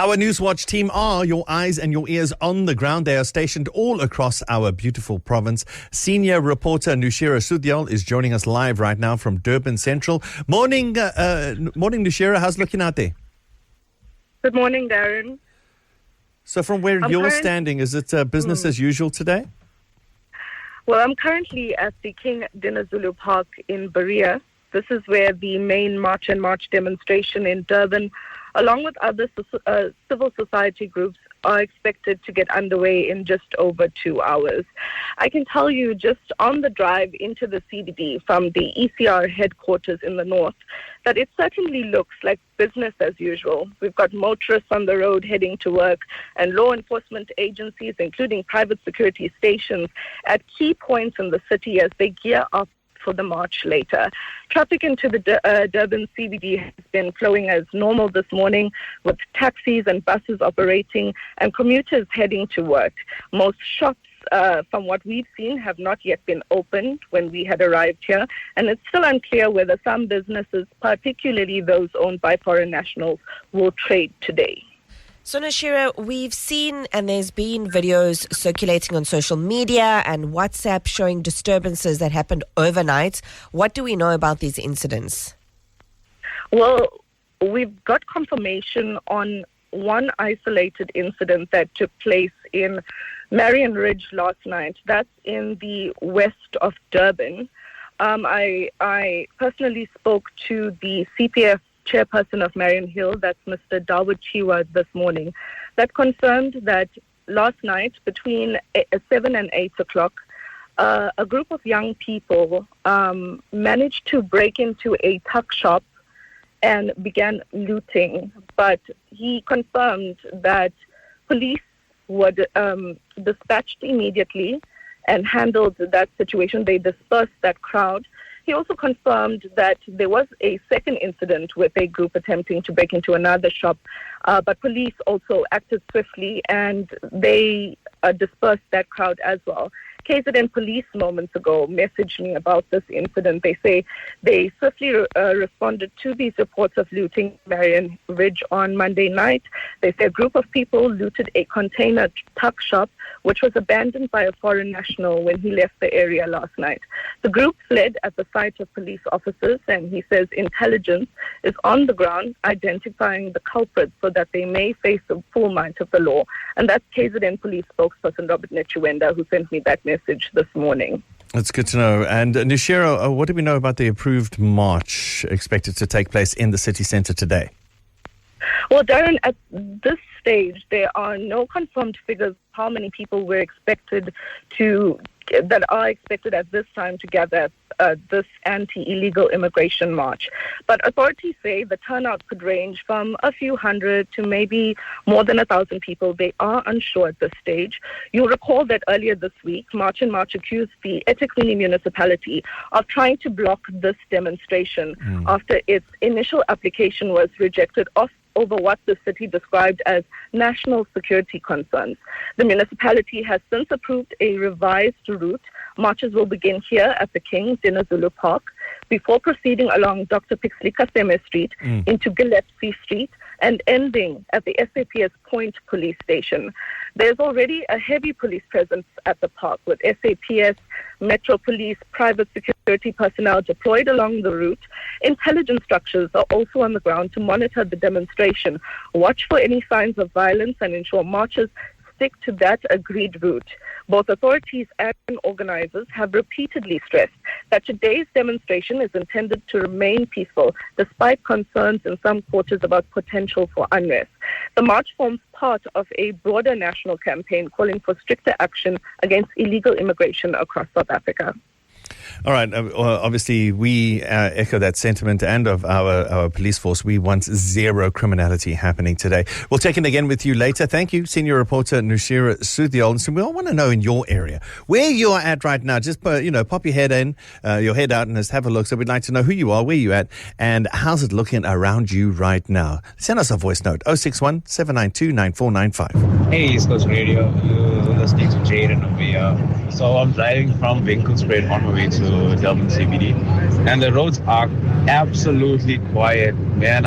Our Newswatch team are your eyes and your ears on the ground. They are stationed all across our beautiful province. Senior reporter Nushira Sudyal is joining us live right now from Durban Central. Morning, Nushira. How's it looking out there? Good morning, Darren. So from where you're standing, is it business as usual today? Well, I'm currently at the King Dinizulu Park in Berea. This is where the main March and March demonstration in Durban, along with other civil society groups, are expected to get underway in just over 2 hours. I can tell you, just on the drive into the CBD from the ECR headquarters in the north, that it certainly looks like business as usual. We've got motorists on the road heading to work and law enforcement agencies, including private security stations, at key points in the city as they gear up for the march later. Traffic into the Durban CBD has been flowing as normal this morning, with taxis and buses operating and commuters heading to work. Most shops, from what we've seen, have not yet been opened when we had arrived here, and it's still unclear whether some businesses, particularly those owned by foreign nationals, will trade today. So, Nashira, we've seen and there's been videos circulating on social media and WhatsApp showing disturbances that happened overnight. What do we know about these incidents? Well, we've got confirmation on one isolated incident that took place in Marion Ridge last night. That's in the west of Durban. I personally spoke to the CPF chairperson of Marion Hill, that's Mr. Dawood Chiwa, this morning, that confirmed that last night between 7 and 8 o'clock, a group of young people managed to break into a tuckshop and began looting. But he confirmed that police were dispatched immediately and handled that situation. They dispersed that crowd. He also confirmed that there was a second incident with a group attempting to break into another shop, but police also acted swiftly and they dispersed that crowd as well. KZN police moments ago messaged me about this incident. They say they swiftly responded to these reports of looting Marion Ridge on Monday night. They say a group of people looted a container tuck shop, which was abandoned by a foreign national when he left the area last night. The group fled at the sight of police officers, and he says intelligence is on the ground identifying the culprits so that they may face the full might of the law. And that's KZN police spokesperson Robert Nechuenda, who sent me that message this morning. That's good to know. And Nushira, what do we know about the approved march expected to take place in the city centre today? Well, Darren, at this stage, there are no confirmed figures how many people that are expected at this time to gather this anti-illegal immigration march. But authorities say the turnout could range from a few hundred to maybe more than 1,000 people. They are unsure at this stage. You'll recall that earlier this week, March and March accused the eThekwini municipality of trying to block this demonstration after its initial application was rejected over what the city described as national security concerns. The municipality has since approved a revised route. Marches will begin here at the King Dinizulu Park before proceeding along Dr. Pixley Kaseme Street into Gillespie Street and ending at the SAPS Point police station. There's already a heavy police presence at the park with SAPS, Metro Police, private security personnel deployed along the route. Intelligence structures are also on the ground to monitor the demonstration, watch for any signs of violence and ensure marchers stick to that agreed route. Both authorities and organizers have repeatedly stressed that today's demonstration is intended to remain peaceful, despite concerns in some quarters about potential for unrest. The march forms part of a broader national campaign calling for stricter action against illegal immigration across South Africa. All right. Obviously, we echo that sentiment and of our police force. We want zero criminality happening today. We'll check in again with you later. Thank you, senior reporter Nushira Sudyal. So we all want to know in your area where you are at right now. Just pop your head out and just have a look. So we'd like to know who you are, where you at, and how's it looking around you right now. Send us a voice note 061 792 9495. Hey, East Coast Radio. You're listening to Jaden over here. So I'm driving from Winkelspruit on my way to Durban CBD, and the roads are absolutely quiet, man.